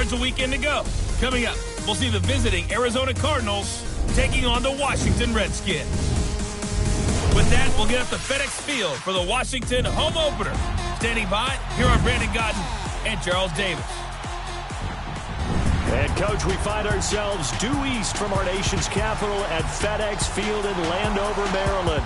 Cards a weekend to go. Coming up, we'll see the visiting Arizona Cardinals taking on the Washington Redskins. With that, we'll get up to FedEx Field for the Washington home opener. Standing by, here are Brandon Godden and Charles Davis. And, Coach, we find ourselves due east from our nation's capital at FedEx Field in Landover, Maryland.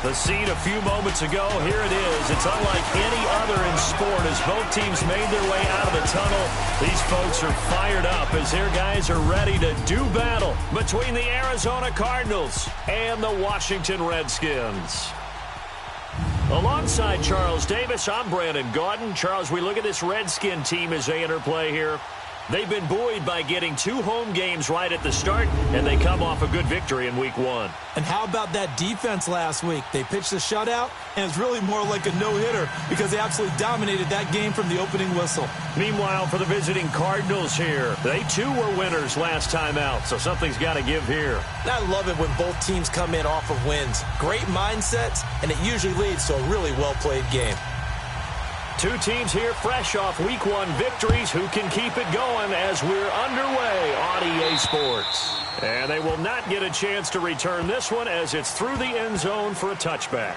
The scene a few moments ago, here it is. It's unlike any other in sport as both teams made their way out of the tunnel. These folks are fired up as their guys are ready to do battle between the Arizona Cardinals and the Washington Redskins. Alongside Charles Davis, I'm Brandon Gaudin. Charles, we look at this Redskin team as they interplay here. They've been buoyed by getting 2 home games right at the start, and they come off a good victory in Week 1. And how about that defense last week? They pitched a shutout, and it's really more like a no-hitter because they absolutely dominated that game from the opening whistle. Meanwhile, for the visiting Cardinals here, they too were winners last time out, so something's got to give here. And I love it when both teams come in off of wins. Great mindsets, and it usually leads to a really well-played game. 2 teams here fresh off Week 1 victories. Who can keep it going as we're underway on EA Sports? And they will not get a chance to return this one as it's through the end zone for a touchback.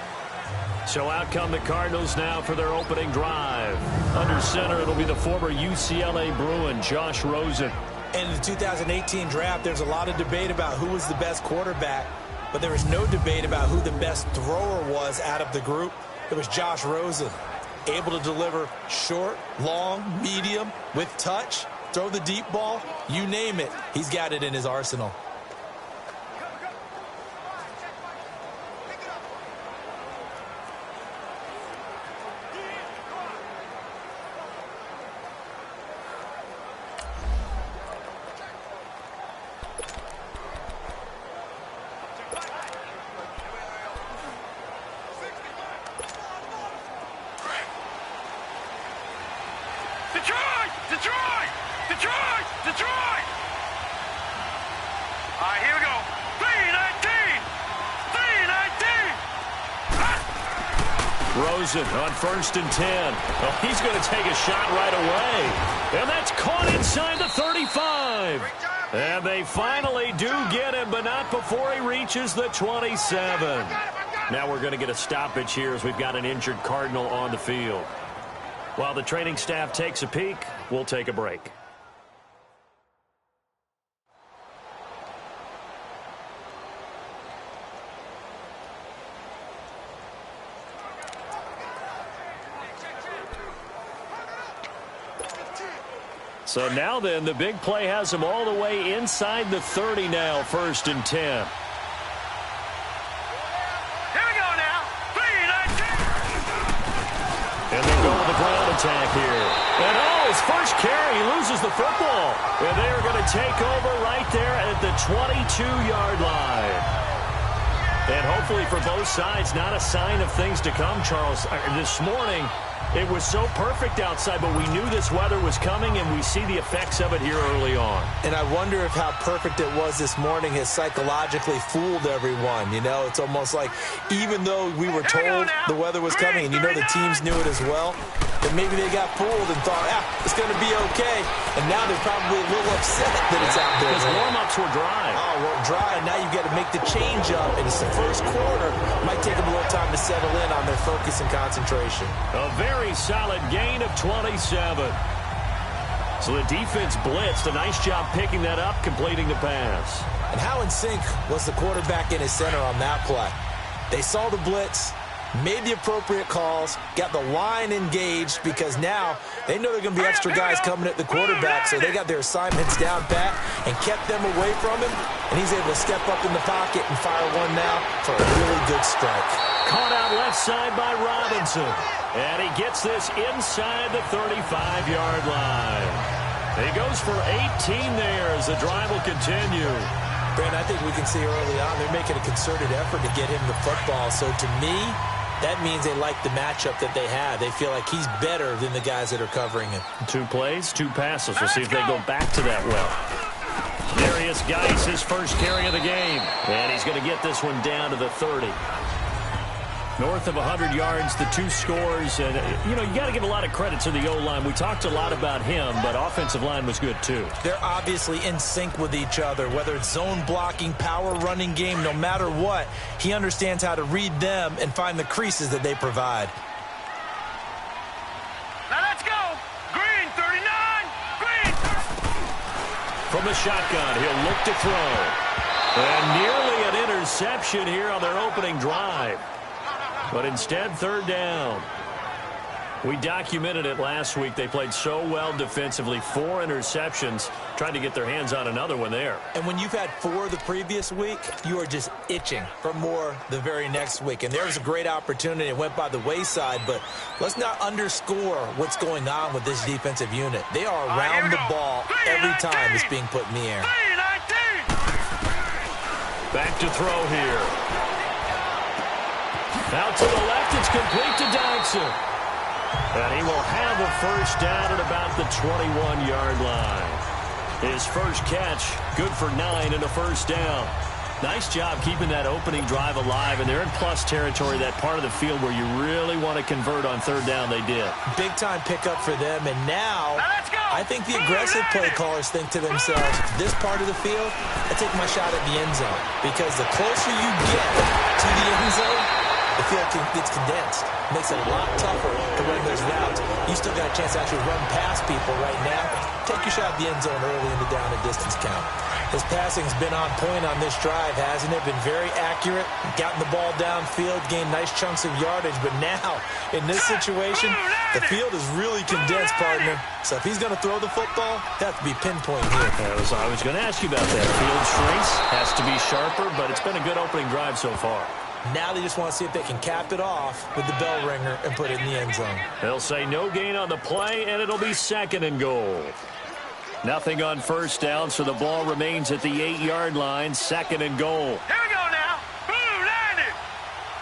So out come the Cardinals now for their opening drive. Under center, it'll be the former UCLA Bruin, Josh Rosen. In the 2018 draft, there's a lot of debate about who was the best quarterback, but there was no debate about who the best thrower was out of the group. It was Josh Rosen. Able to deliver short, long, medium, with touch, throw the deep ball, you name it, he's got it in his arsenal. Detroit! All right, here we go. 3-19! Rosen on 1st and 10. Oh, he's going to take a shot right away. And that's caught inside the 35. And they finally do get him, but not before he reaches the 27. Now we're going to get a stoppage here as we've got an injured Cardinal on the field. While the training staff takes a peek, we'll take a break. So now then, the big play has him all the way inside the 30 now, 1st and 10. Here we go now. 3-19. And they go with the ground attack here. And oh, his first carry, he loses the football. And they are going to take over right there at the 22-yard line. And hopefully for both sides, not a sign of things to come, Charles. This morning, it was so perfect outside, but we knew this weather was coming, and we see the effects of it here early on. And I wonder if how perfect it was this morning has psychologically fooled everyone. You know, it's almost like even though we were told the weather was coming, and you know the teams knew it as well, that maybe they got fooled and thought, it's going to be okay. And now they're probably a little upset that it's out there. Because warm-ups were dry. Oh, well, dry, and now you've got to make the change up. And it's the first quarter. Might take them a little time to settle in on their focus and concentration. A very solid gain of 27. So the defense blitzed. A nice job picking that up, completing the pass. And how in sync was the quarterback in his center on that play? They saw the blitz, made the appropriate calls, got the line engaged because now they know there are going to be extra guys coming at the quarterback, so they got their assignments down pat and kept them away from him, and he's able to step up in the pocket and fire one now for a really good strike. Caught out left side by Robinson, and he gets this inside the 35-yard line. He goes for 18 there as the drive will continue. Brandon, I think we can see early on they're making a concerted effort to get him the football. So to me, that means they like the matchup that they have. They feel like he's better than the guys that are covering him. 2 plays, 2 passes. We'll see if they go back to that well. Darius Geis, his first carry of the game. And he's going to get this one down to the 30. North of 100 yards, the 2 scores. And, you got to give a lot of credit to the O-line. We talked a lot about him, but offensive line was good too. They're obviously in sync with each other, whether it's zone blocking, power running game, no matter what. He understands how to read them and find the creases that they provide. Now let's go. Green 39. Green. From the shotgun, he'll look to throw. And nearly an interception here on their opening drive. But instead, 3rd down. We documented it last week. They played so well defensively. 4 interceptions. Tried to get their hands on another one there. And when you've had 4 the previous week, you are just itching for more the very next week. And there was a great opportunity. It went by the wayside. But let's not underscore what's going on with this defensive unit. They are around the ball every time it's being put in the air. Back to throw here. Out to the left, it's complete to Dodson. And he will have a first down at about the 21-yard line. His first catch, good for 9 and a first down. Nice job keeping that opening drive alive, and they're in plus territory, that part of the field where you really want to convert on 3rd down. They did. Big-time pickup for them, and now I think the aggressive play callers think to themselves, this part of the field, I take my shot at the end zone. Because the closer you get to the end zone, the field gets condensed. Makes it a lot tougher to run those routes. You still got a chance to actually run past people right now. Take your shot at the end zone early in the down and distance count. His passing's been on point on this drive, hasn't it? Been very accurate. Gotten the ball downfield, gained nice chunks of yardage. But now, in this situation, the field is really condensed, partner. So if he's going to throw the football, that has to be pinpoint here. I was going to ask you about that. Field shrinks, has to be sharper, but it's been a good opening drive so far. Now they just want to see if they can cap it off with the bell ringer and put it in the end zone. They'll say no gain on the play, and it'll be 2nd and goal. Nothing on first down, so the ball remains at the 8-yard line, 2nd and goal. Here we go now. Blue 90.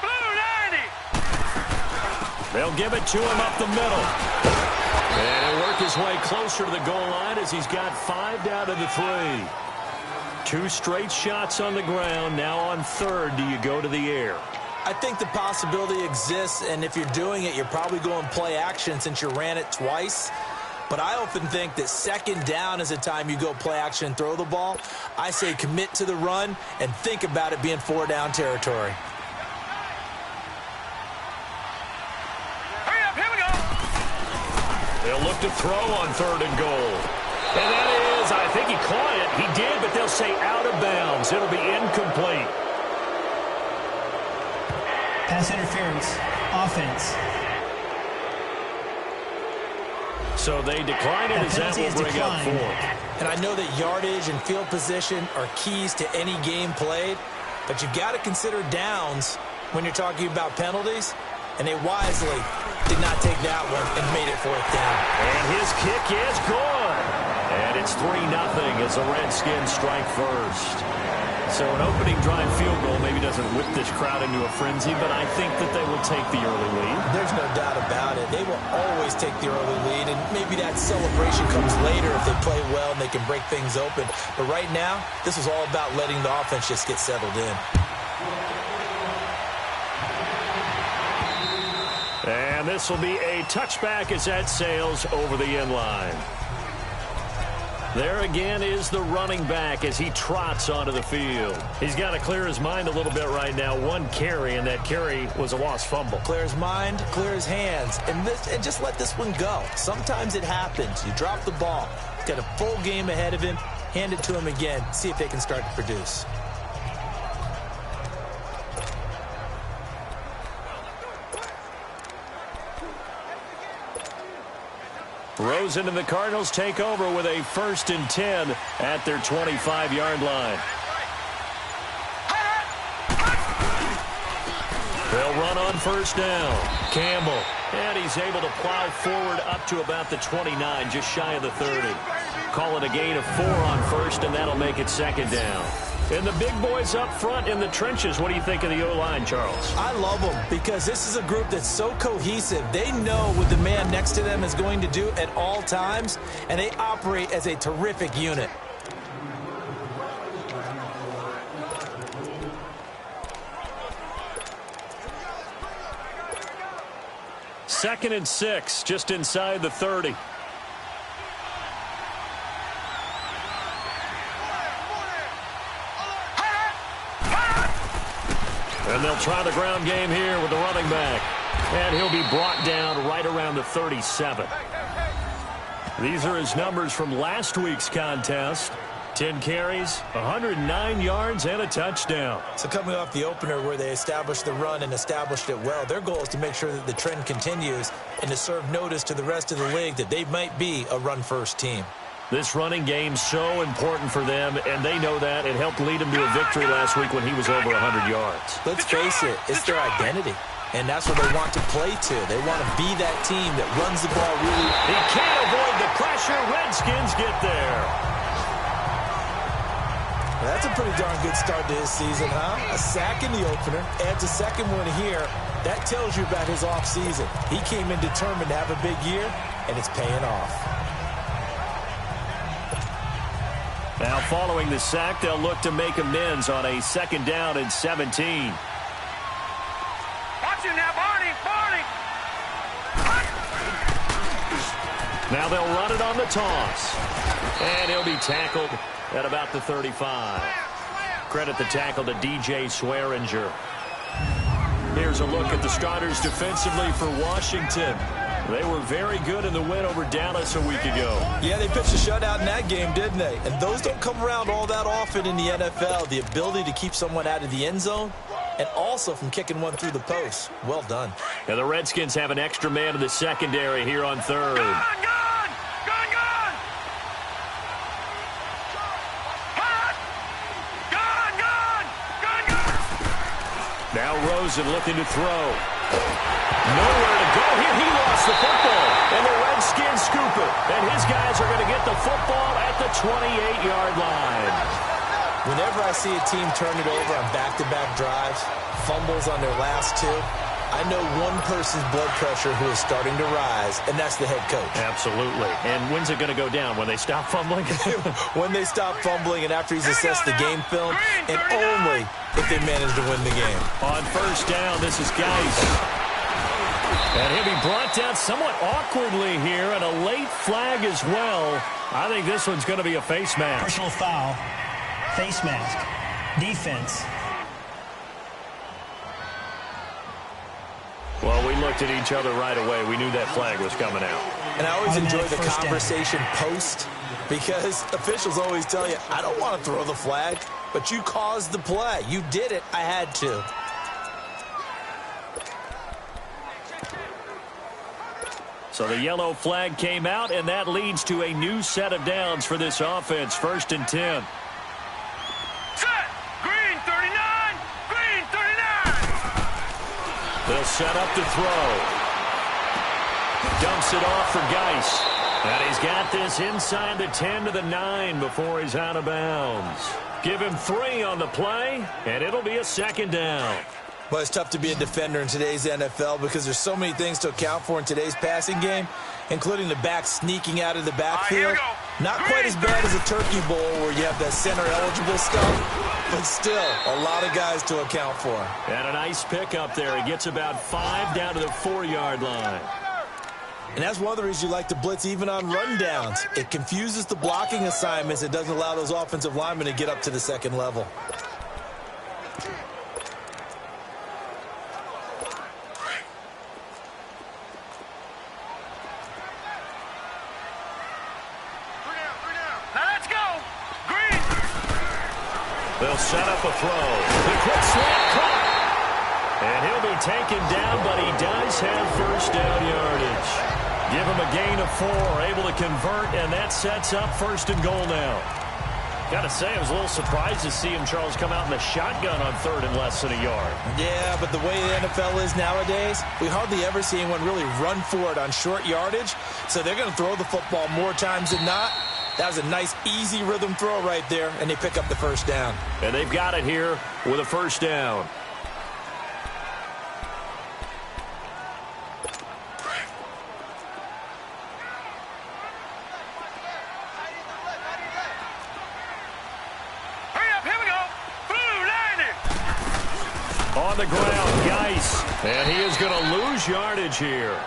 Blue 90. They'll give it to him up the middle. And he'll work his way closer to the goal line as he's got 5 down to the 3. 2 straight shots on the ground. Now on 3rd, do you go to the air? I think the possibility exists, and if you're doing it, you're probably going play action since you ran it twice. But I often think that 2nd down is the time you go play action and throw the ball. I say commit to the run and think about it being 4-down territory. Hurry up, here we go. They'll look to throw on 3rd and goal. And that is, I think he caught it. He did, but they'll say out of bounds. It'll be incomplete. Pass interference. Offense. So they decline it as that will bring up 4th. And I know that yardage and field position are keys to any game played, but you've got to consider downs when you're talking about penalties, and they wisely did not take that one and made it 4th down. And his kick is good. And it's 3-0 as the Redskins strike first. So an opening drive field goal maybe doesn't whip this crowd into a frenzy, but I think that they will take the early lead. There's no doubt about it. They will always take the early lead, and maybe that celebration comes later if they play well and they can break things open. But right now, this is all about letting the offense just get settled in. And this will be a touchback as that sails over the end line. There again is the running back as he trots onto the field. He's got to clear his mind a little bit right now. 1 carry, and that carry was a lost fumble. Clear his mind, clear his hands, and just let this one go. Sometimes it happens. You drop the ball. Got a full game ahead of him. Hand it to him again. See if they can start to produce. Rosen and the Cardinals take over with a 1st and 10 at their 25-yard line. They'll run on 1st down. Campbell, and he's able to plow forward up to about the 29, just shy of the 30. Call it a gain of 4 on 1st, and that'll make it 2nd down. And the big boys up front in the trenches, what do you think of the O-line, Charles? I love them because this is a group that's so cohesive. They know what the man next to them is going to do at all times, and they operate as a terrific unit. 2nd and 6, just inside the 30. And they'll try the ground game here with the running back. And he'll be brought down right around the 37. These are his numbers from last week's contest. 10 carries, 109 yards, and a touchdown. So coming off the opener where they established the run and established it well, their goal is to make sure that the trend continues and to serve notice to the rest of the league that they might be a run-first team. This running game's so important for them, and they know that. It helped lead them to a victory last week when he was over 100 yards. Let's face it, it's their identity. And that's what they want to play to. They want to be that team that runs the ball really. He can't avoid the pressure. Redskins get there. That's a pretty darn good start to his season, huh? A sack in the opener, adds a second one here. That tells you about his offseason. He came in determined to have a big year, and it's paying off. Now following the sack, they'll look to make amends on a 2nd down and 17. Watch him now, Barney! Now they'll run it on the toss. And he'll be tackled at about the 35. Credit the tackle to DJ Swearinger. Here's a look at the starters defensively for Washington. They were very good in the win over Dallas a week ago. Yeah, they pitched a shutout in that game, didn't they? And those don't come around all that often in the NFL. The ability to keep someone out of the end zone and also from kicking one through the post. Well done. And the Redskins have an extra man in the secondary here on 3rd. Gun! Now Rosen looking to throw. Nowhere to go here. He lost the football. And the Redskins scoop it. And his guys are going to get the football at the 28-yard line. Whenever I see a team turn it over on back-to-back drives, fumbles on their last two, I know one person's blood pressure who is starting to rise, and that's the head coach. Absolutely. And when's it going to go down? When they stop fumbling? When they stop fumbling and after he's assessed the game film, and only if they manage to win the game. On 1st down, this is Geis. And he'll be brought down somewhat awkwardly here, and a late flag as well. I think this one's going to be a face mask. Personal foul. Face mask. Defense. Well, we looked at each other right away. We knew that flag was coming out. And I always enjoy the conversation post because officials always tell you, I don't want to throw the flag, but you caused the play. You did it. I had to. So the yellow flag came out, and that leads to a new set of downs for this offense. 1st and 10. Set! Green 39! Green 39! They'll set up to throw. Dumps it off for Geis. And he's got this inside the 10 to the 9 before he's out of bounds. Give him 3 on the play, and it'll be a 2nd down. Well, it's tough to be a defender in today's NFL because there's so many things to account for in today's passing game, including the back sneaking out of the backfield. Not quite as bad as a turkey bowl where you have that center-eligible stuff, but still a lot of guys to account for. And a nice pick up there. He gets about 5 down to the 4-yard line. And that's one of the reasons you like to blitz even on rundowns. It confuses the blocking assignments. It doesn't allow those offensive linemen to get up to the 2nd level. They'll set up a throw. The quick slant caught. And he'll be taken down, but he does have 1st down yardage. Give him a gain of 4, able to convert, and that sets up 1st and goal now. Got to say, I was a little surprised to see him, Charles, come out in the shotgun on 3rd and less than a yard. Yeah, but the way the NFL is nowadays, we hardly ever see anyone really run for it on short yardage. So they're going to throw the football more times than not. That was a nice, easy rhythm throw right there, and they pick up the 1st down. And they've got it here with a 1st down. Hurry up, here we go. Blue 90. On the ground, Geis. And he is going to lose yardage here.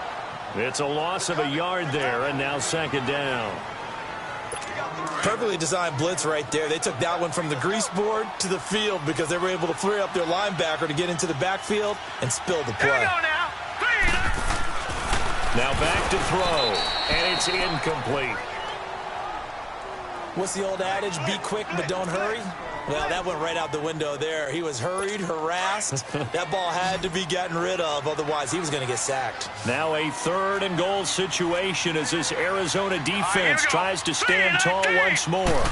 It's a loss of a yard there, and now second down. Perfectly designed blitz right there. They took that one from the grease board to the field because they were able to free up their linebacker to get into the backfield and spill the play. Here we go now. Now back to throw, and it's incomplete. What's the old adage? Be quick, but don't hurry. Well, that went right out the window there. He was hurried, harassed. That ball had to be gotten rid of, otherwise he was going to get sacked. Now a 3rd and goal situation as this Arizona defense tries to stand tall once more.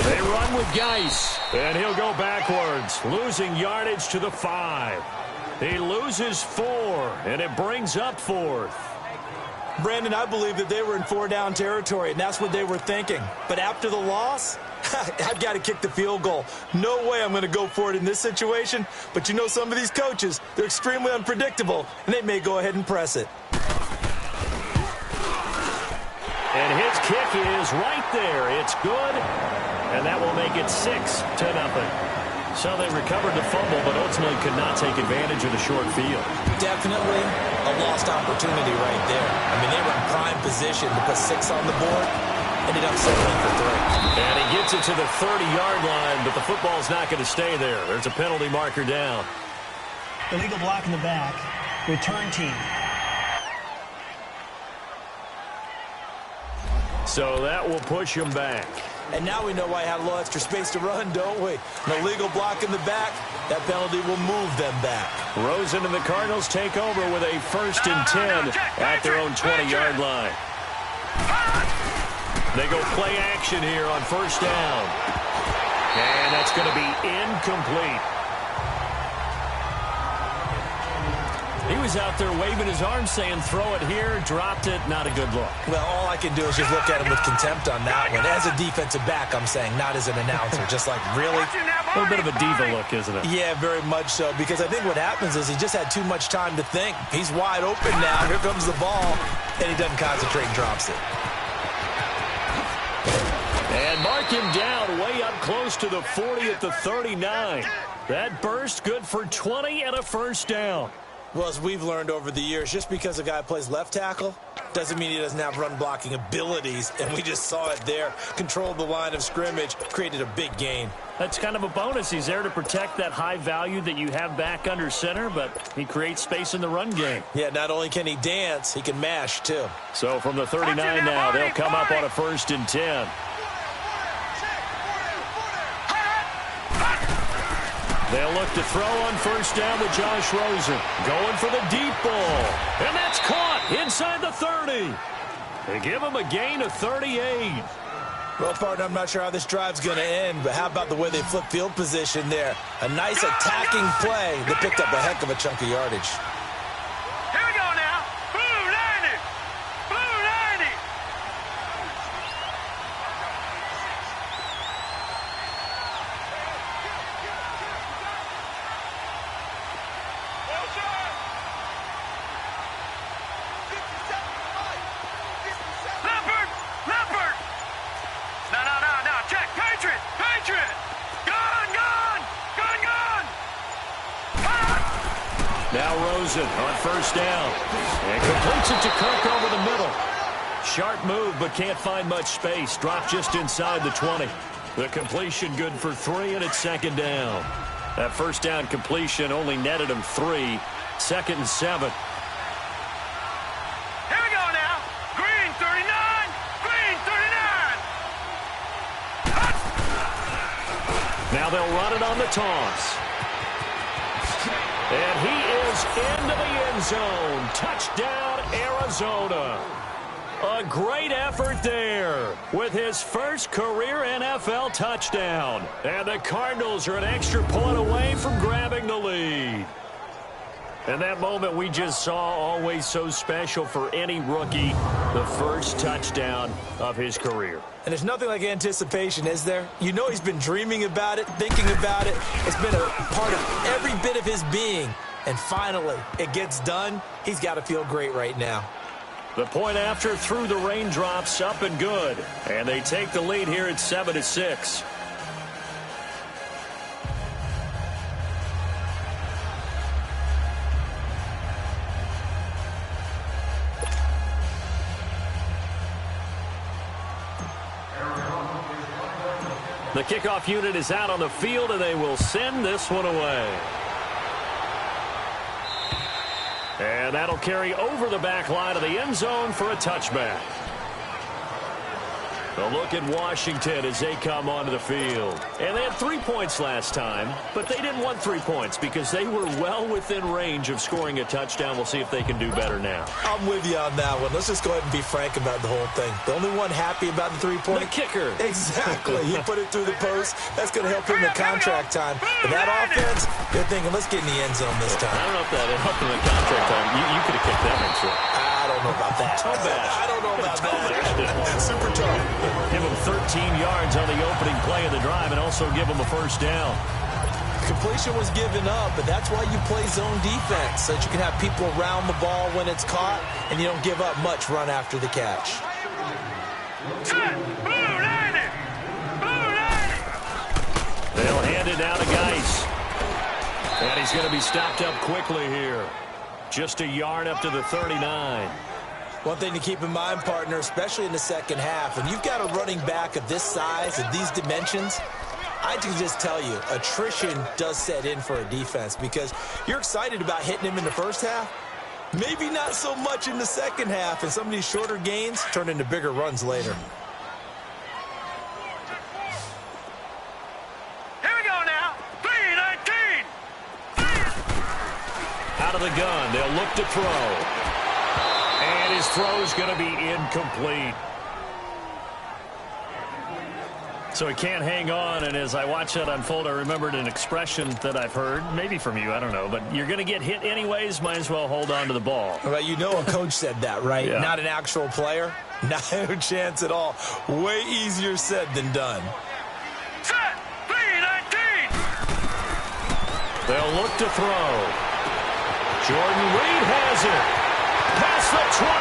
They run with Geis, and he'll go backwards, losing yardage to the 5. He loses 4, and it brings up 4th. Brandon, I believe that they were in 4-down territory, and that's what they were thinking. But after the loss, I've got to kick the field goal. No way I'm going to go for it in this situation. But you know, some of these coaches, they're extremely unpredictable, and they may go ahead and press it. And his kick is right there. It's good, and that will make it 6-0. So they recovered the fumble, but ultimately could not take advantage of the short field. Definitely a lost opportunity right there. I mean, they were in prime position to put 6 on the board. Ended up settling for 3. And he gets it to the 30-yard line, but the football's not going to stay there. There's a penalty marker down. Illegal block in the back. Return team. So that will push him back. And now we know why he had a little extra space to run, don't we? An illegal block in the back. That penalty will move them back. Rosen and the Cardinals take over with a 1st and 10 at their own 20-yard line. They go play action here on 1st down. And that's going to be incomplete. He was out there waving his arms saying, throw it here, dropped it, not a good look. Well, all I can do is just look at him with contempt on that one. As a defensive back, I'm saying, not as an announcer. Just like, really? A little bit of a diva look, isn't it? Yeah, very much so, because I think what happens is he just had too much time to think. He's wide open now. Here comes the ball, and he doesn't concentrate and drops it. And mark him down way up close to the 40 at the 39. That burst good for 20 and a 1st down. Well, as we've learned over the years, just because a guy plays left tackle doesn't mean he doesn't have run-blocking abilities, and we just saw it there. Controlled the line of scrimmage, created a big gain. That's kind of a bonus. He's there to protect that high value that you have back under center, but he creates space in the run game. Yeah, not only can he dance, he can mash, too. So from the 39 now, they'll come up on a 1st and 10. They'll look to throw on 1st down with Josh Rosen. Going for the deep ball. And that's caught inside the 30. They give him a gain of 38. Well, partner, I'm not sure how this drive's going to end, but how about the way they flip field position there? A nice attacking play that picked up a heck of a chunk of yardage. Here we go now. Blue 90. Blue 90. Leopard! Leopard! No. Check. Patriot! Patriot! Gun! Now Rosen on 1st down. And completes it to Kirk over the middle. Sharp move, but can't find much space. Dropped just inside the 20. The completion good for 3, and it's 2nd down. That 1st down completion only netted him 3. 2nd and 7. Here we go now. Green 39. Green 39. Now they'll run it on the toss. And he is into the end zone. Touchdown, Arizona. A great effort there with his first career NFL touchdown. And the Cardinals are an extra point away from grabbing the lead. And that moment we just saw, always so special for any rookie, the first touchdown of his career. And there's nothing like anticipation, is there? You know he's been dreaming about it, thinking about it. It's been a part of every bit of his being. And finally, it gets done. He's got to feel great right now. The point after through the raindrops, up and good. And they take the lead here at 7-6. The kickoff unit is out on the field, and they will send this one away. And that'll carry over the back line of the end zone for a touchback. A look at Washington as they come onto the field. And they had 3 points last time, but they didn't want 3 points because they were well within range of scoring a touchdown. We'll see if they can do better now. I'm with you on that one. Let's just go ahead and be frank about the whole thing. The only one happy about the 3-point. The kicker. Exactly. He put it through the post. That's going to help him in contract time. But that offense, they're thinking, let's get in the end zone this time. I don't know if that helped him in contract time. You could have kicked that one through. I don't know about that. I don't know about that. Super tough. Give him 13 yards on the opening play of the drive and also give him a first down. Completion was given up, but that's why you play zone defense, so that you can have people around the ball when it's caught, and you don't give up much run after the catch. They'll hand it down to Geis. And he's going to be stopped up quickly here. Just a yard up to the 39. One thing to keep in mind, partner, especially in the second half, when you've got a running back of this size and these dimensions, I can just tell you, attrition does set in for a defense because you're excited about hitting him in the first half. Maybe not so much in the second half, and some of these shorter gains turn into bigger runs later. Here we go now. 3-19. Out of the gun, they'll look to throw. And his throw's going to be incomplete. So he can't hang on, and as I watch that unfold, I remembered an expression that I've heard, maybe from you, I don't know, but you're going to get hit anyways, might as well hold on to the ball. Well, you know a coach said that, right? Yeah. Not an actual player. Not a chance at all. Way easier said than done. Set. 3-19. They'll look to throw. Jordan Reed has it. Past the 20.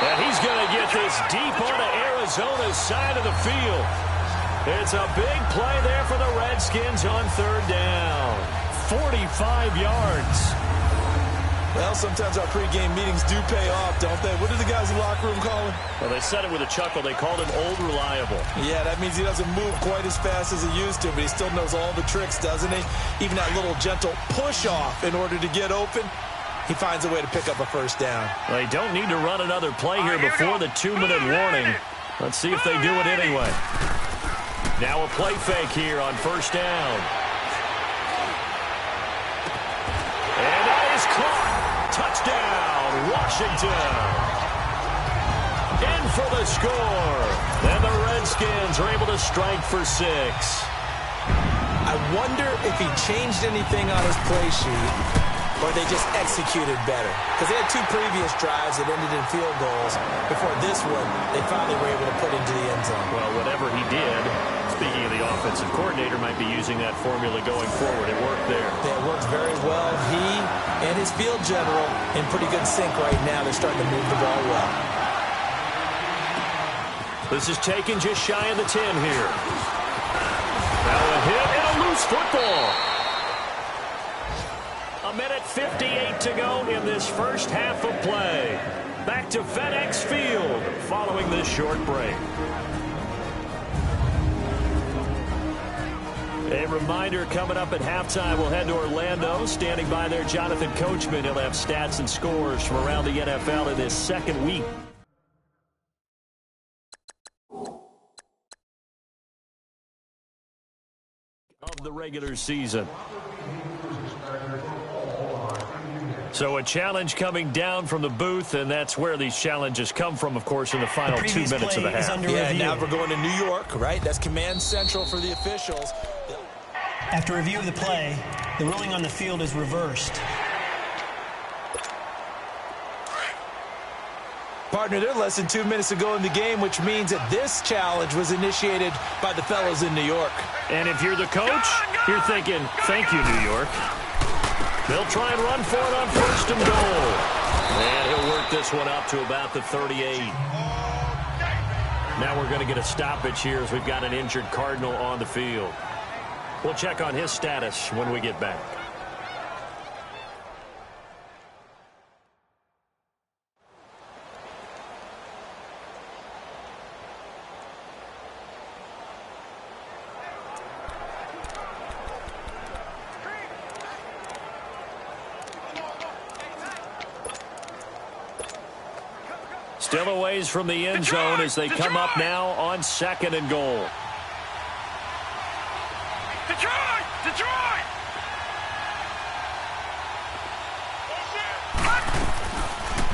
And he's going to get this deep onto Arizona's side of the field. It's a big play there for the Redskins on third down. 45 yards. Well, sometimes our pregame meetings do pay off, don't they? What do the guys in the locker room call him? Well, they said it with a chuckle. They called him Old Reliable. Yeah, that means he doesn't move quite as fast as he used to, but he still knows all the tricks, doesn't he? Even that little gentle push-off in order to get open. He finds a way to pick up a first down. They don't need to run another play here before the 2-minute warning. Let's see if they do it anyway. Now a play fake here on first down. And that is caught. Touchdown, Washington. In for the score. And the Redskins are able to strike for 6. I wonder if he changed anything on his play sheet, or they just executed better. Because they had 2 previous drives that ended in field goals. Before this one, they finally were able to put into the end zone. Well, whatever he did, speaking of the offensive coordinator, might be using that formula going forward. It worked there. Yeah, it worked very well. He and his field general in pretty good sync right now. They're starting to move the ball well. This is taken just shy of the 10 here. Now a hit and a loose football. A minute 58 to go in this first half of play. Back to FedEx Field following this short break. A reminder, coming up at halftime, we'll head to Orlando. Standing by there, Jonathan Coachman. He'll have stats and scores from around the NFL in this second week of the regular season. So a challenge coming down from the booth, and that's where these challenges come from, of course, in the final 2 minutes of the half. Yeah, now we're going to New York, right? That's command central for the officials. After review of the play, the ruling on the field is reversed. Partner, they're less than 2 minutes to go in the game, which means that this challenge was initiated by the fellows in New York. And if you're the coach, you're thinking, thank you, New York. They'll try and run for it on first and goal. And he'll work this one up to about the 38. Now we're going to get a stoppage here as we've got an injured Cardinal on the field. We'll check on his status when we get back. Still a ways from the end zone as they come up now on 2nd and goal. Detroit! Detroit!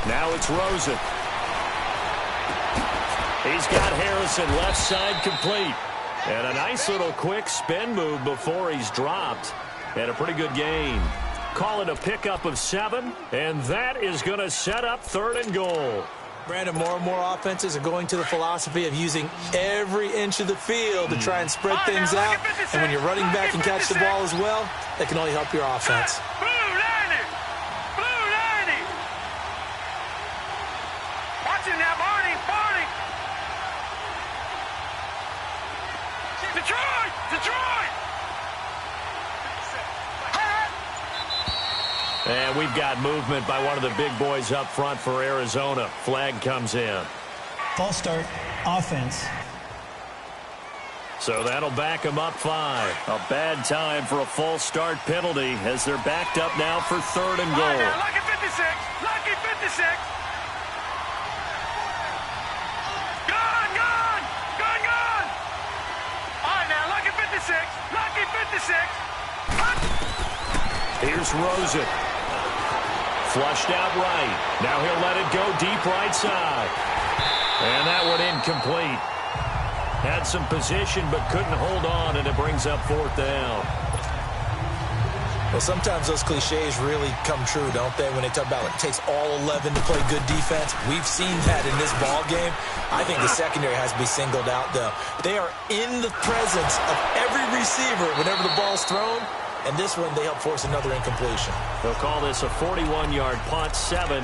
Now it's Rosen. He's got Harrison left side complete. And a nice little quick spin move before he's dropped. And a pretty good gain. Call it a pickup of 7. And that is going to set up 3rd and goal. Brandon, more and more offenses are going to the philosophy of using every inch of the field to try and spread things out. And when you're running back and catch the ball as well, that can only help your offense. Blue 90! Blue 90! Watch him now, Barney! Barney! Detroit! Detroit! And we've got movement by one of the big boys up front for Arizona. Flag comes in. False start, offense. So that'll back them up 5. A bad time for a false start penalty as they're backed up now for 3rd and goal. Now, lucky 56! Lucky 56! Gone! Gone! Gone! Gone! All right, now, lucky 56! Lucky 56! Here's Rosen. Flushed out right. Now he'll let it go deep right side. And that one incomplete. Had some position but couldn't hold on, and it brings up 4th down. Well, sometimes those cliches really come true, don't they? When they talk about it takes all 11 to play good defense. We've seen that in this ball game. I think the secondary has to be singled out, though. They are in the presence of every receiver whenever the ball's thrown. And this one, they help force another incompletion. They'll call this a 41-yard punt, 7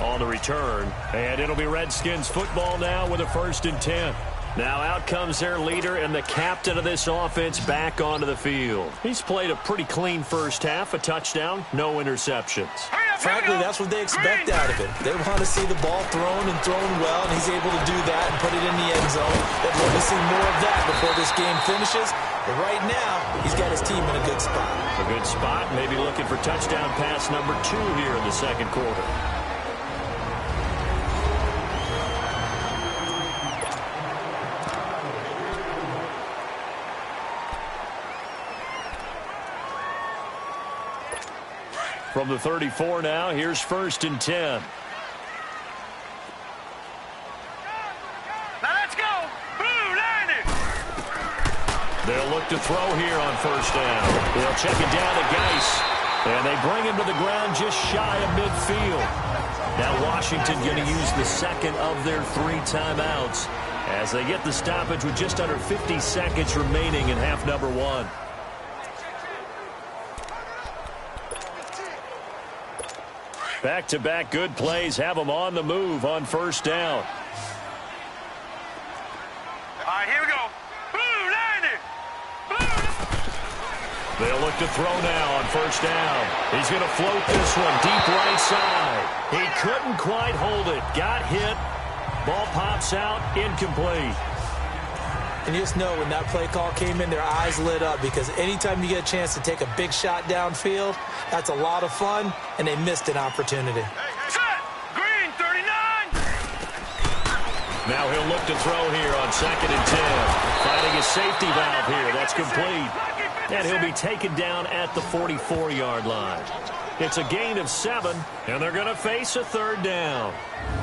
on the return. And it'll be Redskins football now with a 1st and 10. Now out comes their leader and the captain of this offense back onto the field. He's played a pretty clean first half, a touchdown, no interceptions. Frankly, that's what they expect out of it. They want to see the ball thrown and thrown well, and he's able to do that and put it in the end zone. They'd love to see more of that before this game finishes. But right now, he's got his team in a good spot. A good spot, maybe looking for touchdown pass number 2 here in the 2nd quarter. From the 34 now, here's 1st and 10. Now let's go! Blue 90! They'll look to throw here on 1st down. They'll check it down to Geis. And they bring him to the ground just shy of midfield. Now Washington going to use the 2nd of their 3 timeouts as they get the stoppage with just under 50 seconds remaining in half number 1. Back-to-back good plays have them on the move on 1st down. All right, here we go. Blue 90! Blue! They'll look to throw now on 1st down. He's going to float this one deep right side. He couldn't quite hold it. Got hit. Ball pops out. Incomplete. And you just know when that play call came in, their eyes lit up because anytime you get a chance to take a big shot downfield, that's a lot of fun, and they missed an opportunity. Set! Green 39! Now he'll look to throw here on 2nd and 10. Finding a safety valve here. That's complete. And he'll be taken down at the 44-yard line. It's a gain of 7, and they're going to face a 3rd down.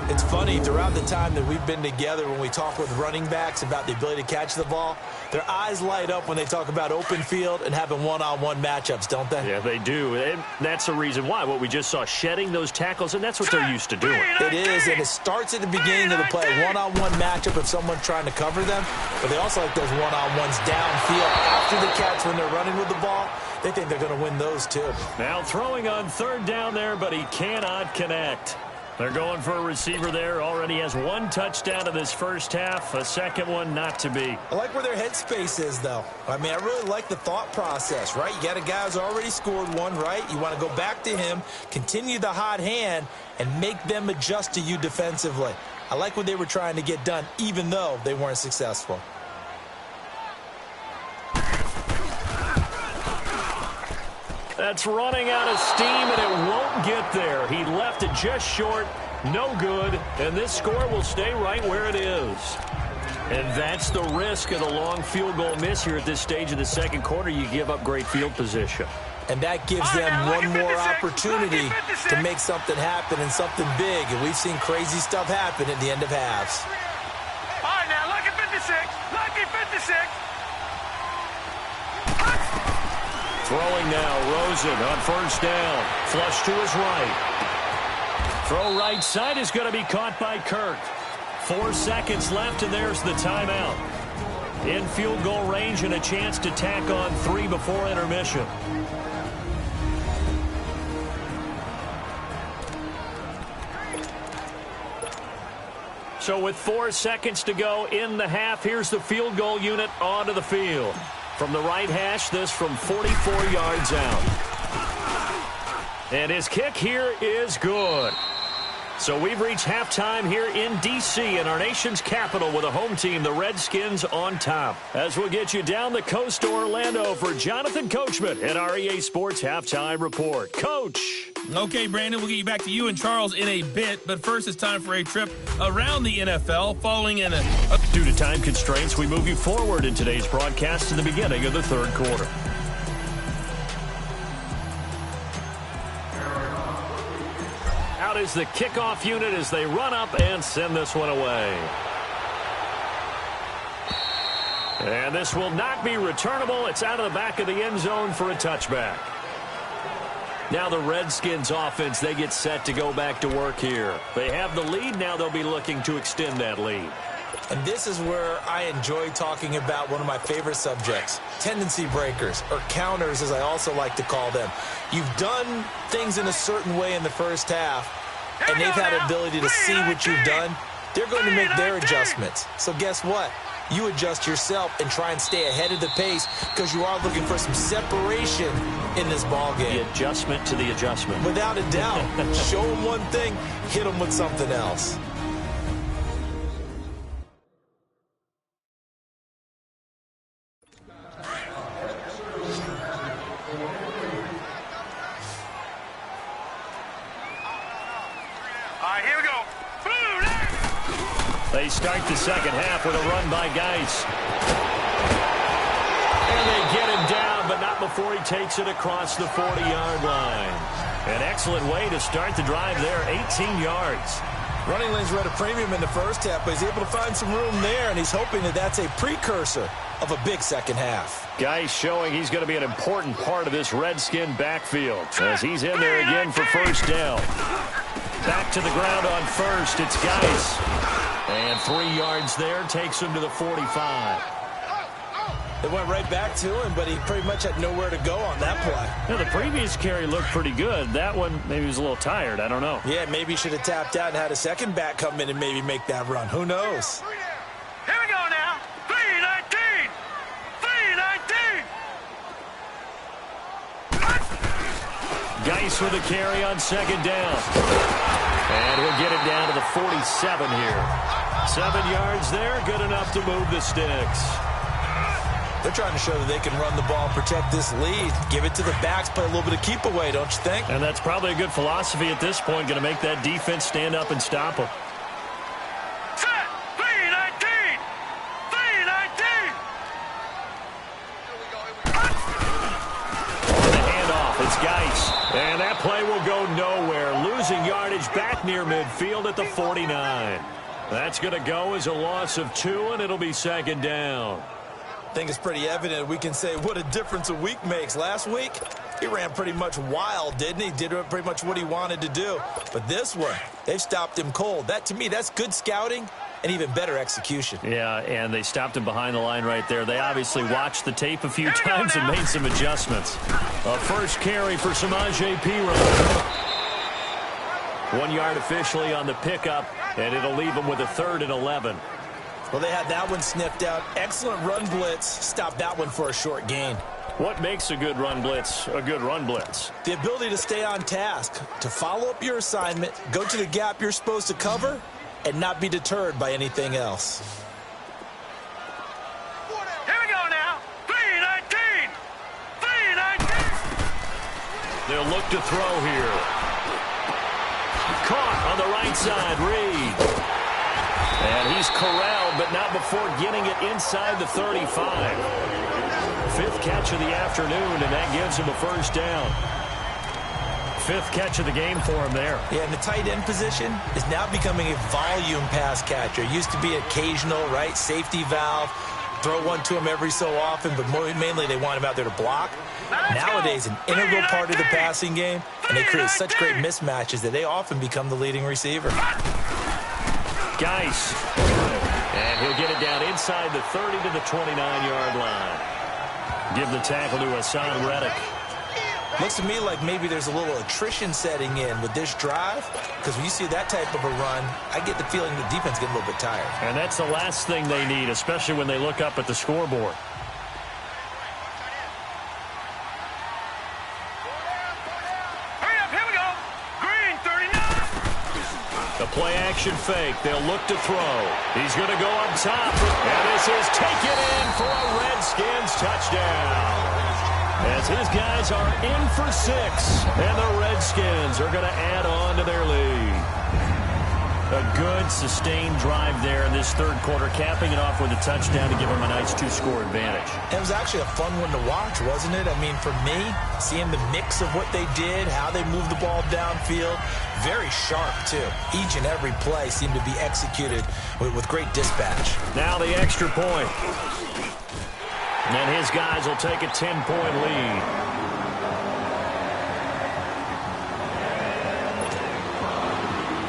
It's funny, throughout the time that we've been together, when we talk with running backs about the ability to catch the ball, their eyes light up when they talk about open field and having one-on-one matchups, don't they? Yeah, they do. And that's the reason why. What we just saw, shedding those tackles, and that's what they're used to doing. It is, and it starts at the beginning of the play. One-on-one matchup if someone's trying to cover them, but they also like those one-on-ones downfield after the catch when they're running with the ball. They think they're going to win those, too. Now throwing on 3rd down there, but he cannot connect. They're going for a receiver there. Already has 1 touchdown in this first half. A 2nd one not to be. I like where their headspace is, though. I mean, I really like the thought process, right? You got a guy who's already scored 1, right? You want to go back to him, continue the hot hand, and make them adjust to you defensively. I like what they were trying to get done, even though they weren't successful. That's running out of steam, and it won't get there. He left it just short. No good, and this score will stay right where it is. And that's the risk of the long field goal miss here at this stage of the second quarter. You give up great field position. And that gives them one more opportunity to make something happen and something big. And we've seen crazy stuff happen at the end of halves. All right, now, lucky 56. Lucky 56. Throwing now, Rosen on first down. Flush to his right. Throw right side is going to be caught by Kirk. 4 seconds left, and there's the timeout. In field goal range and a chance to tack on 3 before intermission. So with 4 seconds to go in the half, here's the field goal unit onto the field. From the right hash, this from 44 yards out. And his kick here is good. So we've reached halftime here in D.C. in our nation's capital with a home team, the Redskins, on top. As we'll get you down the coast to Orlando for Jonathan Coachman at our EA Sports Halftime Report. Coach. Okay, Brandon, we'll get you back to you and Charles in a bit, but first it's time for a trip around the NFL following in a... Due to time constraints, we move you forward in today's broadcast to the beginning of the third quarter. Out is the kickoff unit as they run up and send this one away. And this will not be returnable. It's out of the back of the end zone for a touchback. Now the Redskins offense, they get set to go back to work here. They have the lead. Now they'll be looking to extend that lead. And this is where I enjoy talking about one of my favorite subjects, tendency breakers, or counters as I also like to call them. You've done things in a certain way in the first half, and they've had the ability to see what you've done. They're going to make their adjustments. So guess what? You adjust yourself and try and stay ahead of the pace because you are looking for some separation in this ball game. The adjustment to the adjustment. Without a doubt. Show them one thing, hit them with something else. Here we go. They start the second half with a run by Geis. And they get him down, but not before he takes it across the 40-yard line. An excellent way to start the drive there, 18 yards. Running lanes were at a premium in the first half, but he's able to find some room there, and he's hoping that that's a precursor of a big second half. Geis showing he's going to be an important part of this Redskin backfield as he's in there again for first down. Back to the ground on first, it's Geis. And 3 yards there takes him to the 45. It went right back to him, but he pretty much had nowhere to go on that play. Now, the previous carry looked pretty good. That one, maybe he was a little tired. I don't know. Yeah, maybe he should have tapped out and had a second back come in and maybe make that run. Who knows? Here we go now. 3-19. 3-19. Geis with a carry on second down. And we'll get it down to the 47 here. 7 yards there, good enough to move the sticks. They're trying to show that they can run the ball and protect this lead. Give it to the backs, play a little bit of keep away, don't you think? And that's probably a good philosophy at this point, going to make that defense stand up and stop them. Set. 3-19. 3-19. The handoff, it's Geis. And that play will go nowhere. Losing yardage back near midfield at the 49. That's going to go as a loss of 2, and it'll be second down. I think it's pretty evident we can say what a difference a week makes. Last week, he ran pretty much wild, didn't he? Did pretty much what he wanted to do. But this one, they've stopped him cold. That, to me, that's good scouting and even better execution. Yeah, and they stopped him behind the line right there. They obviously watched the tape a few times and made some adjustments. A first carry for Samaje Perine. 1 yard officially on the pickup, and it'll leave them with a 3rd and 11. Well, they had that one sniffed out. Excellent run blitz. Stopped that one for a short gain. What makes a good run blitz a good run blitz? The ability to stay on task, to follow up your assignment, go to the gap you're supposed to cover, and not be deterred by anything else. Here we go now. 3-19. 3-19. They'll look to throw here. Caught On the right side, Reed. And he's corralled, but not before getting it inside the 35. Fifth catch of the afternoon, and that gives him a first down. Fifth catch of the game for him there. Yeah, and the tight end position is now becoming a volume pass catcher. It used to be occasional, right? Safety valve. Throw one to him every so often, but mainly they want him out there to block. Nowadays, an integral part of the passing game, and they create such great mismatches that they often become the leading receiver. Geis. And he'll get it down inside the 30 to the 29-yard line. Give the tackle to Hassan Reddick. Looks to me like maybe there's a little attrition setting in with this drive, because when you see that type of a run, I get the feeling the defense getting a little bit tired. And that's the last thing they need, especially when they look up at the scoreboard. Hurry up, here we go. Green, 39. The play-action fake. They'll look to throw. He's going to go up top, and this is taken in for a Redskins touchdown. As his guys are in for 6, and the Redskins are going to add on to their lead. A good, sustained drive there in this third quarter, capping it off with a touchdown to give them a nice 2-score advantage. It was actually a fun one to watch, wasn't it? I mean, for me, seeing the mix of what they did, how they moved the ball downfield, very sharp, too. Each and every play seemed to be executed with great dispatch. Now the extra point. And his guys will take a 10-point lead.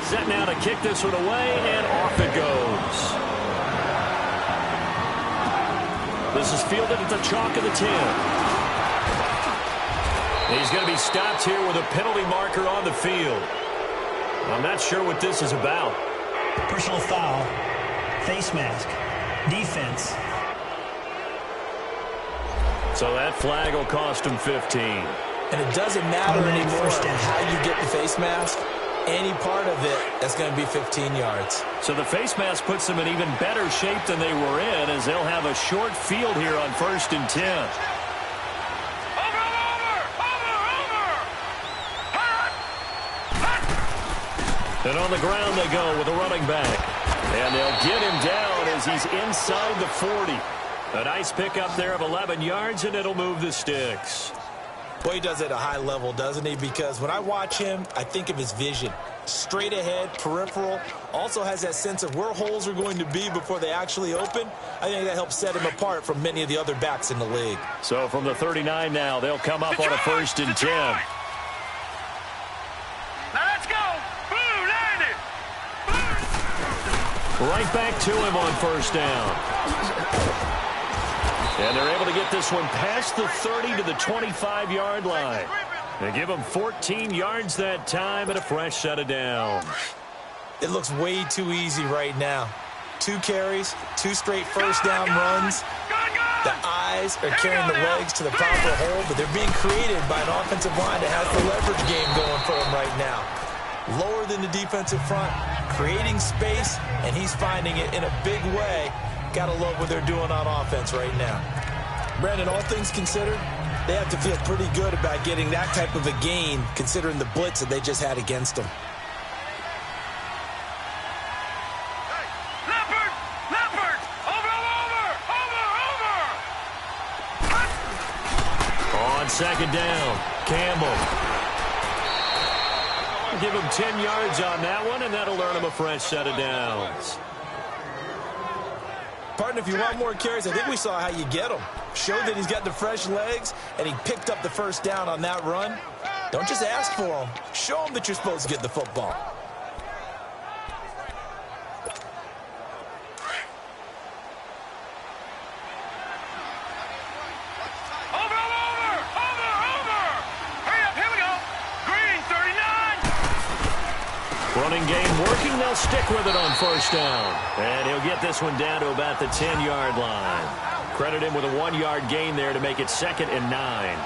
Set now to kick this one away, and off it goes. This is fielded at the chalk of the 10. He's going to be stopped here with a penalty marker on the field. I'm not sure what this is about. Personal foul, face mask, defense. So that flag will cost him 15. And it doesn't matter anymore how you get the face mask. Any part of it, that's going to be 15 yards. So the face mask puts them in even better shape than they were in, as they'll have a short field here on 1st and 10. And on the ground they go with a running back. And they'll get him down as he's inside the 40. A nice pickup there of 11 yards, and it'll move the sticks. Boy, he does it at a high level, doesn't he? Because when I watch him, I think of his vision. Straight ahead, peripheral. Also has that sense of where holes are going to be before they actually open. I think that helps set him apart from many of the other backs in the league. So from the 39 now, they'll come up on a 1st and 10. Now let's go. Blue, land it. Right back to him on 1st down. And they're able to get this one past the 30 to the 25-yard line. They give him 14 yards that time and a fresh set of downs. It looks way too easy right now. 2 carries, 2 straight first down runs. The eyes are carrying the legs to the proper hole, but they're being created by an offensive line that has the leverage game going for them right now. Lower than the defensive front, creating space, and he's finding it in a big way. Gotta love what they're doing on offense right now. Brandon, all things considered, they have to feel pretty good about getting that type of a gain, considering the blitz that they just had against them. Leopard! Leopard! Over! On 2nd down, Campbell. Give him 10 yards on that one, and that'll earn him a fresh set of downs. Partner, if you want more carries, I think we saw how you get them. Showed that he's got the fresh legs, and he picked up the first down on that run. Don't just ask for them. Show them that you're supposed to get the football. Over! Hurry up, here we go. Green, 39. Running game working. They'll stick with it on 1st down. And he'll get this one down to about the 10-yard line. Credit him with a 1-yard gain there to make it 2nd and 9.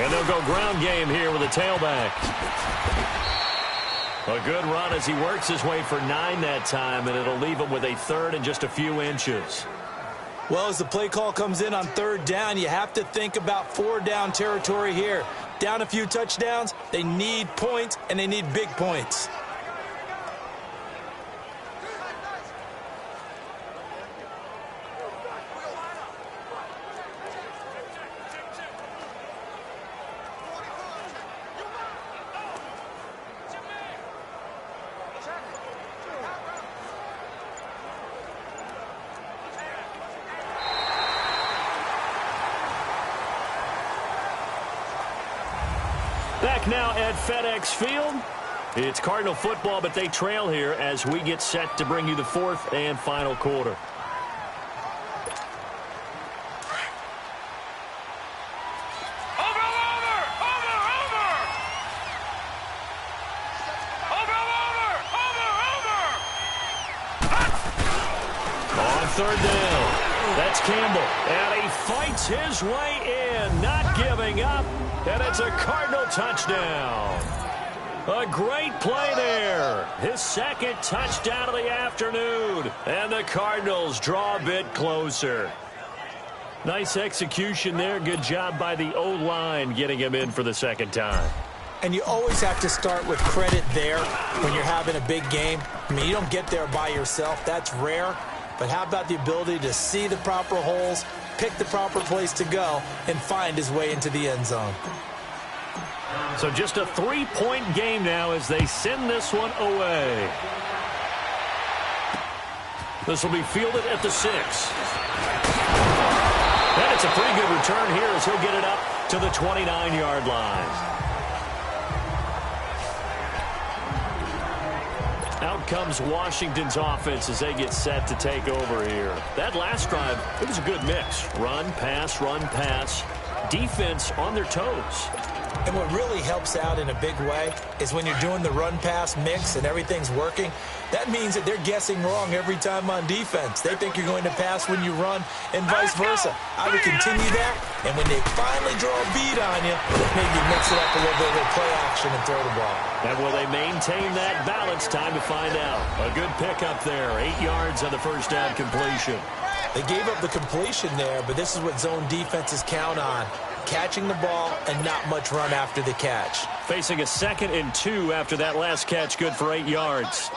And they'll go ground game here with a tailback. A good run as he works his way for 9 that time, and it'll leave him with a third and just a few inches. Well, as the play call comes in on 3rd down, you have to think about 4-down territory here. Down a few touchdowns, they need points, and they need big points. Back now at FedEx Field. It's Cardinal football, but they trail here as we get set to bring you the 4th and final quarter. On 3rd down, that's Campbell, and he fights his way in, not giving up. And it's a Cardinal touchdown. A great play there. His 2nd touchdown of the afternoon. And the Cardinals draw a bit closer. Nice execution there. Good job by the O-line getting him in for the 2nd time. And you always have to start with credit there when you're having a big game. I mean, you don't get there by yourself. That's rare. But how about the ability to see the proper holes, pick the proper place to go, and find his way into the end zone? So just a 3-point game now as they send this one away. This will be fielded at the 6. And it's a pretty good return here as he'll get it up to the 29-yard line. Out comes Washington's offense as they get set to take over here. That last drive, it was a good mix. Run, pass, defense on their toes. And what really helps out in a big way is when you're doing the run-pass mix and everything's working, that means that they're guessing wrong every time on defense. They think you're going to pass when you run and vice versa. I would continue that, and when they finally draw a beat on you, maybe mix it up a little bit with play action and throw the ball. And will they maintain that balance? Time to find out. A good pickup there, 8 yards on the first down completion. They gave up the completion there, but this is what zone defenses count on. Catching the ball and not much run after the catch. Facing a 2nd and 2 after that last catch, good for 8 yards.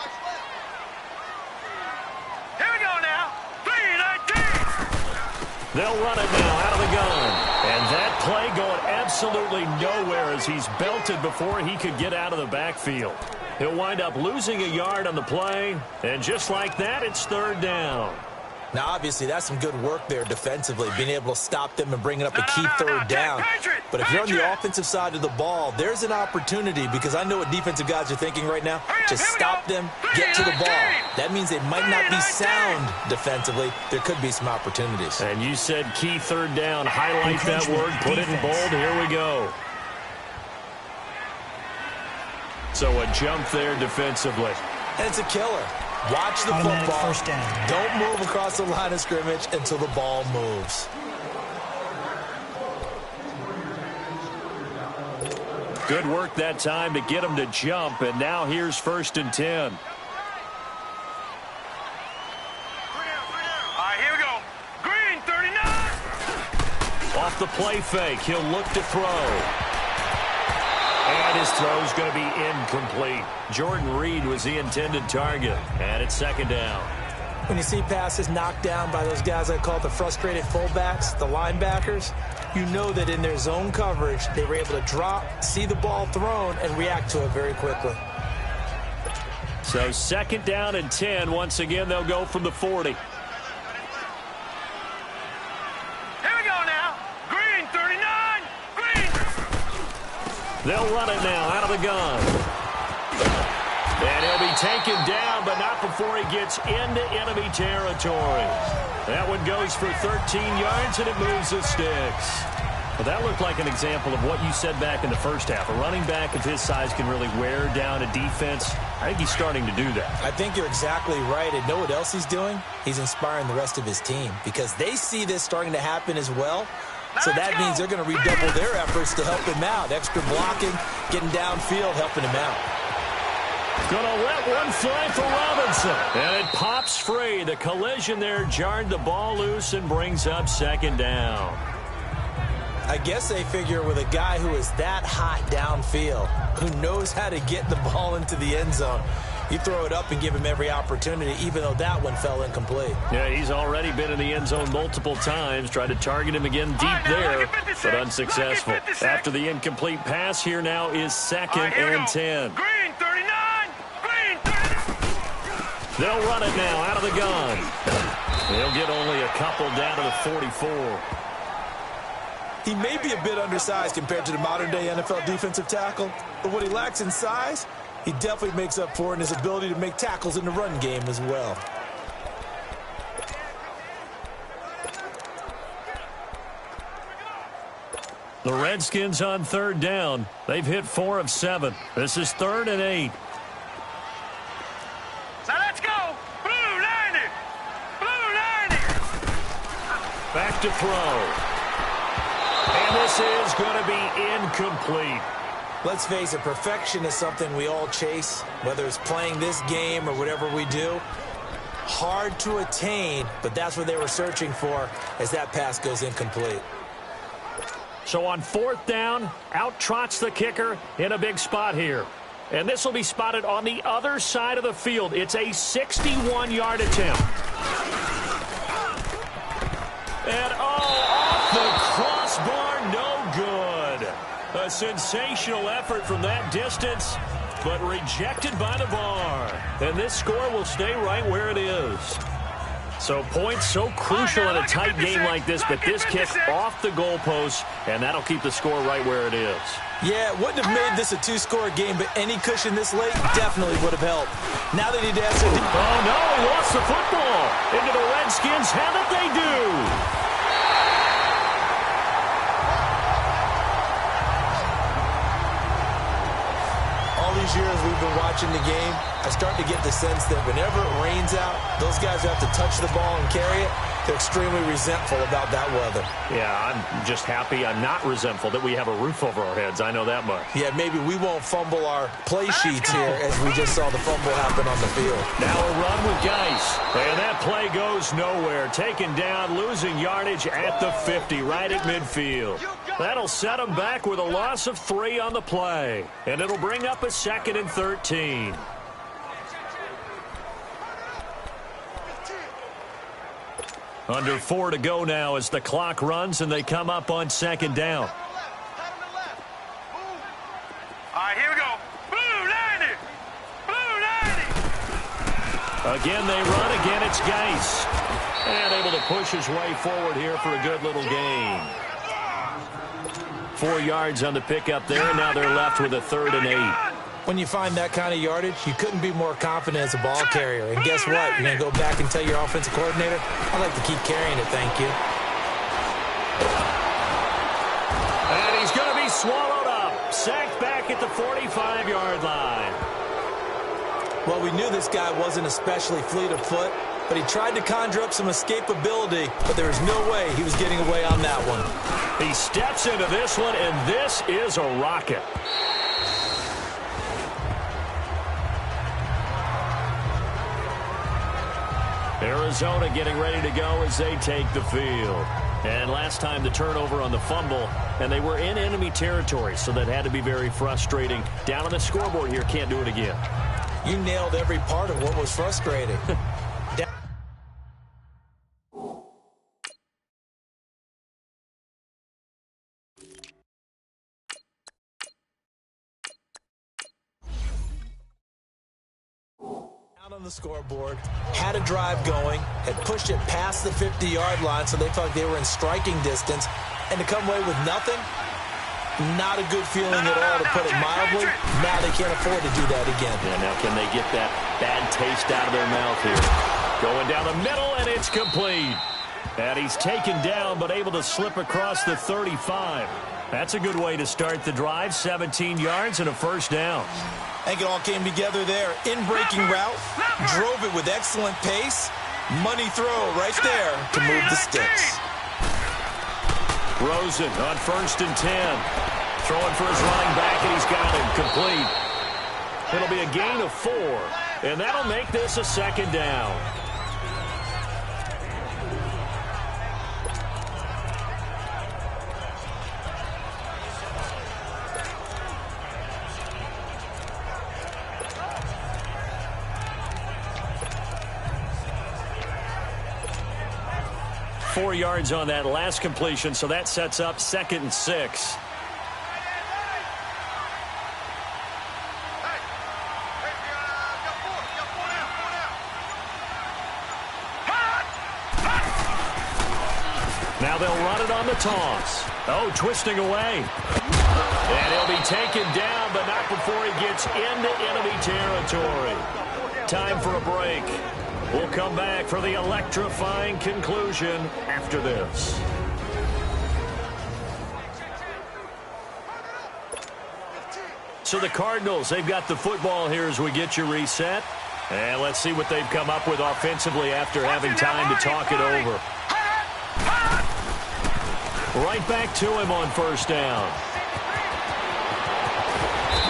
Here we go now. 3-19. They'll run it now out of the gun. And that play going absolutely nowhere as he's belted before he could get out of the backfield. He'll wind up losing a yard on the play. And just like that, it's 3rd down. Now, obviously, that's some good work there defensively, being able to stop them and bringing up a key 3rd down. But if you're on the offensive side of the ball, there's an opportunity, because I know what defensive guys are thinking right now. Just stop them, get to the ball. That means they might not be sound defensively. There could be some opportunities. And you said key 3rd down. Highlight that word, put it in bold. Here we go. So a jump there defensively. And it's a killer. Watch the football. First down. Don't move across the line of scrimmage until the ball moves. Good work that time to get him to jump, and now here's 1st and 10. All right, here we go. Green, 39. Off the play fake, he'll look to throw. And his throw's going to be incomplete. Jordan Reed was the intended target, and it's 2nd down. When you see passes knocked down by those guys I call the frustrated fullbacks, the linebackers, you know that in their zone coverage, they were able to drop, see the ball thrown, and react to it very quickly. So 2nd down and 10. Once again, they'll go from the 40. Here we go now. Green, 39. Green. They'll run it now out of the gun. And he'll be taken down, but not before he gets into enemy territory. That one goes for 13 yards, and it moves the sticks. Well, that looked like an example of what you said back in the first half. A running back of his size can really wear down a defense. I think he's starting to do that. I think you're exactly right. And know what else he's doing? He's inspiring the rest of his team, because they see this starting to happen as well. So that means they're going to redouble their efforts to help him out. Extra blocking, getting downfield, helping him out. Gonna let one fly for Robinson. And it pops free. The collision there jarred the ball loose and brings up second down. I guess they figure with a guy who is that hot downfield, who knows how to get the ball into the end zone, you throw it up and give him every opportunity, even though that one fell incomplete. Yeah, he's already been in the end zone multiple times. Tried to target him again deep there, but unsuccessful. After the incomplete pass, here now is second and 10. Green 39. Green 39. They'll run it now out of the gun. They'll get only a couple down to the 44. He may be a bit undersized compared to the modern-day NFL defensive tackle, but what he lacks in size, he definitely makes up for in his ability to make tackles in the run game as well. The Redskins on third down. They've hit 4 of 7. This is 3rd and 8. Now let's go. Blue 90. Blue 90. Back to throw. And this is going to be incomplete. Let's face it, perfection is something we all chase, whether it's playing this game or whatever we do. Hard to attain, but that's what they were searching for as that pass goes incomplete. So on 4th down, out trots the kicker in a big spot here. And this will be spotted on the other side of the field. It's a 61-yard attempt. And off the crossbar, no good. A sensational effort from that distance, but rejected by the bar. And this score will stay right where it is. So points so crucial in a tight game like this, but this kick off the goalpost, and that'll keep the score right where it is. Yeah, it wouldn't have made this a 2-score game, but any cushion this late definitely would have helped. Now they need to answer. Oh, no, he lost the football. Into the Redskins' hand that they do. These years we've been watching the game, I start to get the sense that whenever it rains out, those guys who have to touch the ball and carry it, they're extremely resentful about that weather. Yeah, I'm just happy I'm not resentful that we have a roof over our heads. I know that much. Yeah, maybe we won't fumble our play sheets here as we just saw the fumble happen on the field. Now a run with Geis. And that play goes nowhere. Taken down, losing yardage at the 50, right at midfield. That'll set them back with a loss of 3 on the play. And it'll bring up a 2nd and 13. Under 4 to go now as the clock runs and they come up on 2nd down. All right, here we go. Blue 90. Blue 90. Again they run, again it's Geis. And able to push his way forward here for a good little gain. 4 yards on the pickup there, and now they're left with a 3rd and 8. When you find that kind of yardage, you couldn't be more confident as a ball carrier. And guess what? You're going to go back and tell your offensive coordinator, I'd like to keep carrying it, thank you. And he's going to be swallowed up. Sacked back at the 45-yard line. Well, we knew this guy wasn't especially fleet of foot, but he tried to conjure up some escapability, but there was no way he was getting away on that one. He steps into this one, and this is a rocket. Arizona getting ready to go as they take the field. And last time the turnover on the fumble, and they were in enemy territory, so that had to be very frustrating. Down on the scoreboard here, can't do it again. You nailed every part of what was frustrating. On the scoreboard, had a drive going, had pushed it past the 50-yard line, so they felt like they were in striking distance, and to come away with nothing, not a good feeling at all, to put it mildly. Now they can't afford to do that again. Yeah, now can they get that bad taste out of their mouth here? Going down the middle, and it's complete. And he's taken down, but able to slip across the 35. That's a good way to start the drive. 17 yards and a 1st down. I think it all came together there. In-breaking route, drove it with excellent pace. Money throw right there to move the sticks. Rosen on 1st and 10. Throwing for his running back, and he's got him complete. It'll be a gain of 4, and that'll make this a 2nd down. Four yards on that last completion, so that sets up 2nd and 6. Now they'll run it on the toss. Oh, twisting away. And he'll be taken down, but not before he gets into enemy territory. Time for a break. We'll come back for the electrifying conclusion after this. So the Cardinals, they've got the football here as we get you reset. And let's see what they've come up with offensively after having time to talk it over. Right back to him on 1st down.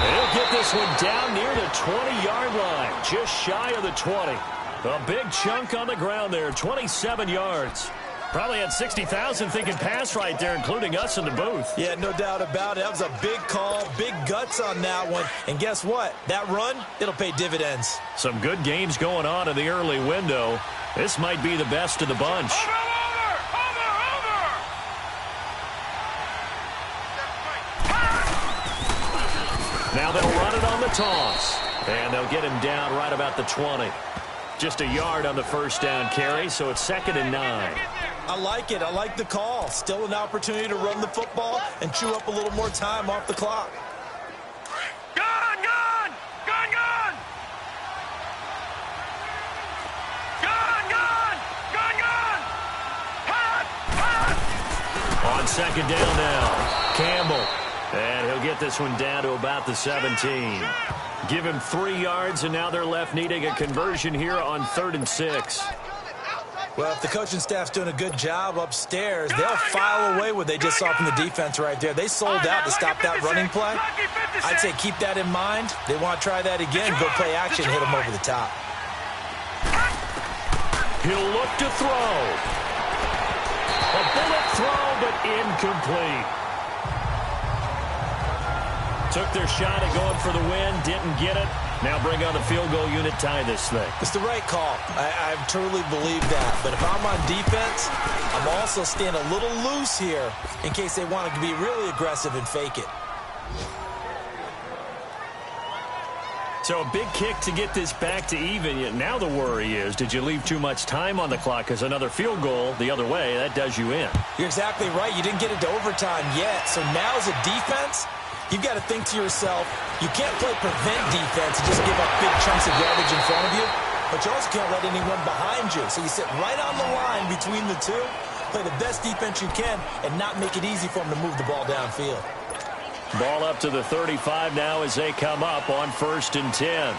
He'll get this one down near the 20-yard line, just shy of the 20. A big chunk on the ground there, 27 yards. Probably had 60,000 thinking pass right there, including us in the booth. Yeah, no doubt about it. That was a big call, big guts on that one. And guess what? That run, it'll pay dividends. Some good games going on in the early window. This might be the best of the bunch. Now they'll run it on the toss. And they'll get him down right about the 20. Just a yard on the 1st down carry, so it's 2nd and 9. I like it. I like the call. Still an opportunity to run the football and chew up a little more time off the clock. Gun, gun! Gun, gun! Gun, gun! Gun, gun! Hot! Hot! On 2nd down now, Campbell. And he'll get this one down to about the 17. Give him 3 yards, and now they're left needing a conversion here on 3rd and 6. Well, if the coaching staff's doing a good job upstairs, they'll file away what they just saw from the defense right there. They sold out to stop that running play. I'd say keep that in mind. They want to try that again, go play action, hit them over the top. He'll look to throw. A bullet throw, but incomplete. Took their shot at going for the win, didn't get it. Now bring on the field goal unit, tie this thing. It's the right call. I truly believe that. But if I'm on defense, I'm also staying a little loose here in case they want to be really aggressive and fake it. So a big kick to get this back to even. Yet now the worry is, did you leave too much time on the clock? Because another field goal the other way, that does you in. You're exactly right. You didn't get into overtime yet. So now as a defense, you've got to think to yourself, you can't play prevent defense and just give up big chunks of yardage in front of you, but you also can't let anyone behind you. So you sit right on the line between the two, play the best defense you can, and not make it easy for them to move the ball downfield. Ball up to the 35 now as they come up on 1st and 10.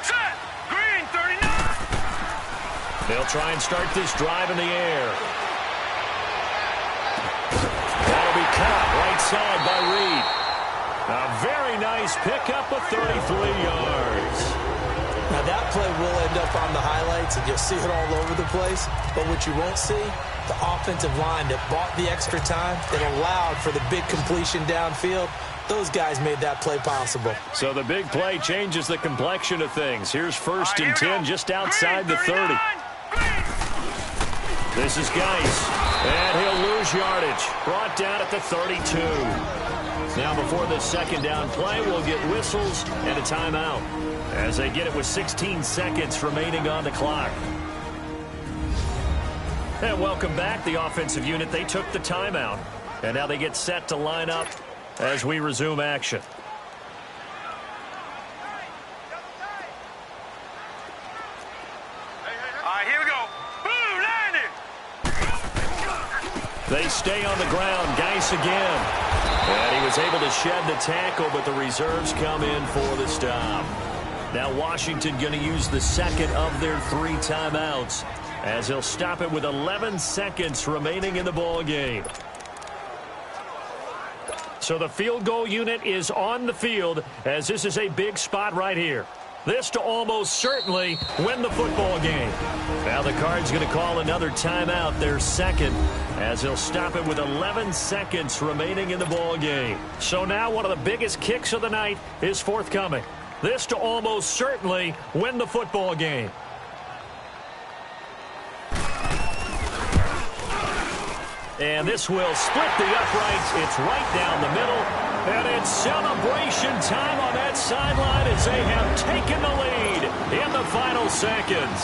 Set! Green, 39! They'll try and start this drive in the air. That'll be caught right side by Reed. A very nice pickup of 33 yards. Now that play will end up on the highlights, and you'll see it all over the place. But what you won't see, the offensive line that bought the extra time, that allowed for the big completion downfield, those guys made that play possible. So the big play changes the complexion of things. Here's 1st and 10 just outside the 30. This is Geis, and he'll lose yardage. Brought down at the 32. Now before the 2nd down play, we'll get whistles and a timeout as they get it with 16 seconds remaining on the clock. And welcome back, the offensive unit. They took the timeout, and now they get set to line up as we resume action. All right, here we go. Boom, landed! They stay on the ground. Geis again. And he was able to shed the tackle, but the reserves come in for the stop. Now Washington going to use the second of their 3 timeouts as he'll stop it with 11 seconds remaining in the ball game. So the field goal unit is on the field, as this is a big spot right here. This to almost certainly win the football game. Now the Cards going to call another timeout, their second, as he'll stop it with 11 seconds remaining in the ball game. So now one of the biggest kicks of the night is forthcoming. This to almost certainly win the football game. And this will split the uprights. It's right down the middle. And it's celebration time on that sideline as they have taken the lead in the final seconds.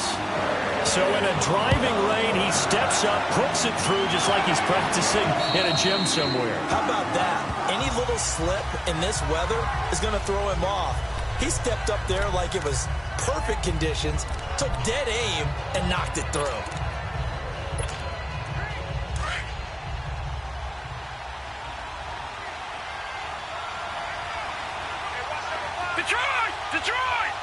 So in a driving rain, he steps up, puts it through just like he's practicing in a gym somewhere. How about that? Any little slip in this weather is going to throw him off. He stepped up there like it was perfect conditions, took dead aim, and knocked it through. Detroit! Detroit!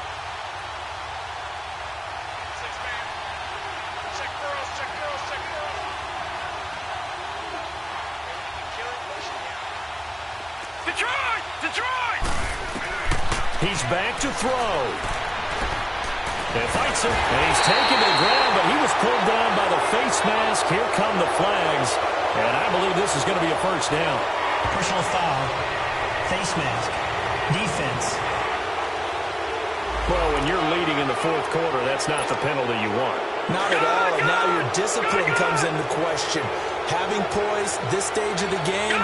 Check girls, check girls, check girls. Detroit! Detroit! He's back to throw. And fights it. And he's taken to the ground, but he was pulled down by the face mask. Here come the flags. And I believe this is going to be a first down. Personal foul. Face mask. Defense. Well, when you're leading in the fourth quarter, that's not the penalty you want. Not at all, and now your discipline comes into question. Having poise this stage of the game,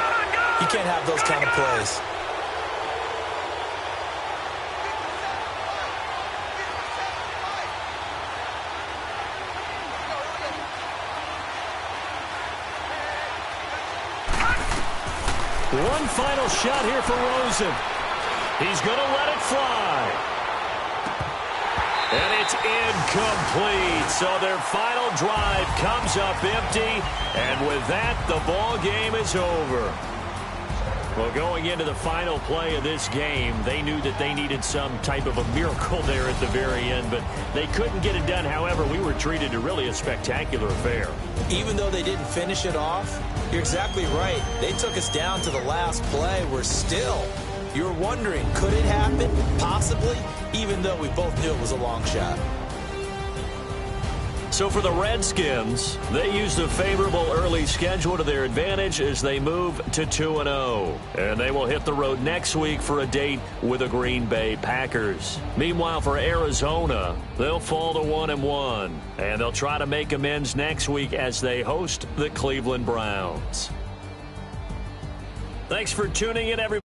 you can't have those kind of plays. One final shot here for Rosen. He's going to let it fly. And it's incomplete. So their final drive comes up empty. And with that, the ball game is over. Well, going into the final play of this game, they knew that they needed some type of a miracle there at the very end, but they couldn't get it done. However, we were treated to really a spectacular affair. Even though they didn't finish it off, you're exactly right. They took us down to the last play. We're still... You're wondering, could it happen? Possibly, even though we both knew it was a long shot. So for the Redskins, they used a favorable early schedule to their advantage as they move to 2-0. And they will hit the road next week for a date with the Green Bay Packers. Meanwhile, for Arizona, they'll fall to 1-1. And they'll try to make amends next week as they host the Cleveland Browns. Thanks for tuning in, everybody.